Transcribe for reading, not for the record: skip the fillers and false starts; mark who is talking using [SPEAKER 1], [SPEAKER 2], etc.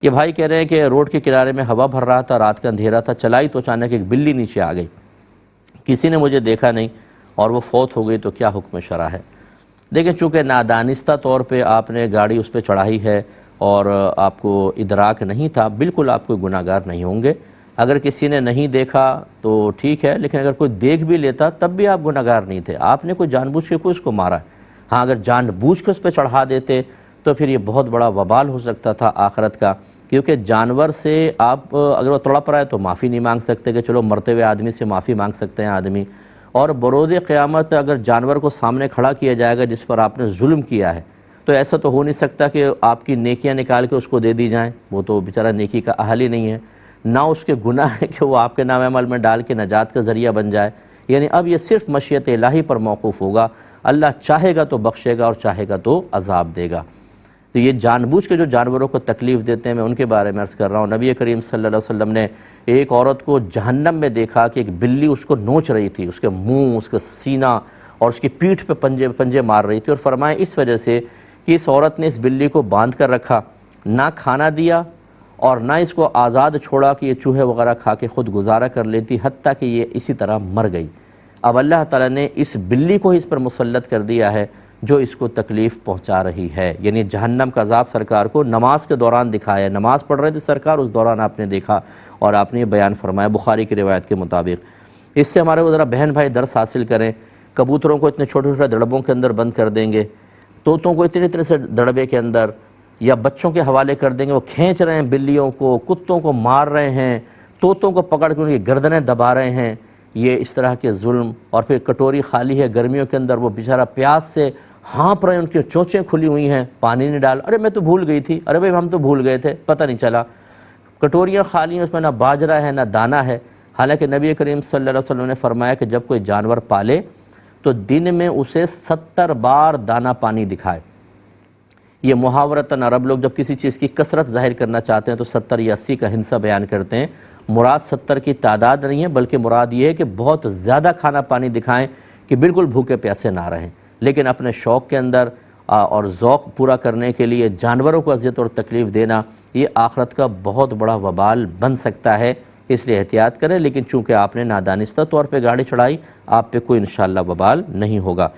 [SPEAKER 1] یہ بھائی کہہ رہے ہیں کہ روڈ کے کنارے میں ہوا بھر رہا تھا، رات کا اندھیرا تھا، چلائی تو اچانک ایک بلی نیچے آ گئی، کسی نے مجھے دیکھا نہیں اور وہ فوت ہو گئی، تو کیا حکم شرع ہے؟ دیکھیں، چونکہ نادانستہ طور پہ آپ نے گاڑی اس پہ چڑھائی ہے اور آپ کو ادراک نہیں تھا، بالکل آپ کوئی گناہ گار نہیں ہوں گے۔ اگر کسی نے نہیں دیکھا تو ٹھیک ہے، لیکن اگر کوئی دیکھ بھی لیتا تب بھی آپ گناہ گار نہیں تھے، آپ نے کوئی جان بوجھ کے کوئی اس کو مارا ہے۔ ہاں، اگر جان بوجھ کے اس پہ چڑھا دیتے تو پھر یہ بہت بڑا وبال ہو سکتا تھا آخرت کا، کیونکہ جانور سے آپ اگر وہ تڑپ رہا ہے تو معافی نہیں مانگ سکتے کہ چلو مرتے ہوئے آدمی سے معافی مانگ سکتے ہیں آدمی، اور بروز قیامت اگر جانور کو سامنے کھڑا کیا جائے گا جس پر آپ نے ظلم کیا ہے، تو ایسا تو ہو نہیں سکتا کہ آپ کی نیکیاں نکال کے اس کو دے دی جائیں، وہ تو بیچارہ نیکی کا اہل ہی نہیں ہے، نہ اس کے گناہ ہے کہ وہ آپ کے نام عمل میں ڈال کے نجات کا ذریعہ بن جائے۔ یعنی اب یہ صرف مشیت الہی پر موقوف ہوگا، اللہ چاہے گا تو بخشے گا اور چاہے گا تو عذاب دے گا۔ تو یہ جان بوجھ کے جو جانوروں کو تکلیف دیتے ہیں، میں ان کے بارے میں عرض کر رہا ہوں۔ نبی کریم صلی اللہ علیہ وسلم نے ایک عورت کو جہنم میں دیکھا کہ ایک بلی اس کو نوچ رہی تھی، اس کے منہ، اس کا سینہ اور اس کی پیٹھ پہ پنجے مار رہی تھی، اور فرمایا اس وجہ سے کہ اس عورت نے اس بلی کو باندھ کر رکھا، نہ کھانا دیا اور نہ اس کو آزاد چھوڑا کہ یہ چوہے وغیرہ کھا کے خود گزارا کر لیتی، حتیٰ کہ یہ اسی طرح مر گئی۔ اب اللہ تعالیٰ نے اس بلی کو ہی اس پر مسلط کر دیا ہے جو اس کو تکلیف پہنچا رہی ہے، یعنی جہنم کا عذاب سرکار کو نماز کے دوران دکھایا ہے، نماز پڑھ رہے تھے سرکار، اس دوران آپ نے دیکھا اور آپ نے یہ بیان فرمایا بخاری کی روایت کے مطابق۔ اس سے ہمارے وہ ذرا بہن بھائی درس حاصل کریں، کبوتروں کو اتنے چھوٹے چھوٹے دڑبوں کے اندر بند کر دیں گے، طوطوں کو اتنے اتنے سے دڑبے کے اندر، یا بچوں کے حوالے کر دیں گے، وہ کھینچ رہے ہیں بلیوں کو، کتوں کو مار رہے ہیں، طوطوں کو پکڑ کے ان کی گردنیں دبا رہے ہیں، یہ اس طرح کے ظلم۔ اور پھر کٹوری خالی ہے گرمیوں کے اندر، وہ بیچارہ پیاس سے ہانپ رہے ہیں، ان کی چونچیں کھلی ہوئی ہیں، پانی نہیں ڈال، ارے میں تو بھول گئی تھی، ارے بھائی ہم تو بھول گئے تھے، پتہ نہیں چلا۔ کٹوریاں خالی ہیں، اس میں نہ باجرہ ہے نہ دانہ ہے، حالانکہ نبی کریم صلی اللہ علیہ وسلم نے فرمایا کہ جب کوئی جانور پالے تو دن میں اسے 70 بار دانہ پانی دکھائے۔ یہ محاورتاً عرب لوگ جب کسی چیز کی کثرت ظاہر کرنا چاہتے ہیں تو 70 یا 80 کا ہندسہ بیان کرتے ہیں، مراد 70 کی تعداد نہیں ہے، بلکہ مراد یہ ہے کہ بہت زیادہ کھانا پانی دکھائیں کہ بالکل بھوکے پیاسے نہ رہیں۔ لیکن اپنے شوق کے اندر اور ذوق پورا کرنے کے لیے جانوروں کو اذیت اور تکلیف دینا، یہ آخرت کا بہت بڑا وبال بن سکتا ہے، اس لیے احتیاط کریں۔ لیکن چونکہ آپ نے نادانستہ طور پہ گاڑی چڑھائی، آپ پہ کوئی انشاءاللہ وبال نہیں ہوگا۔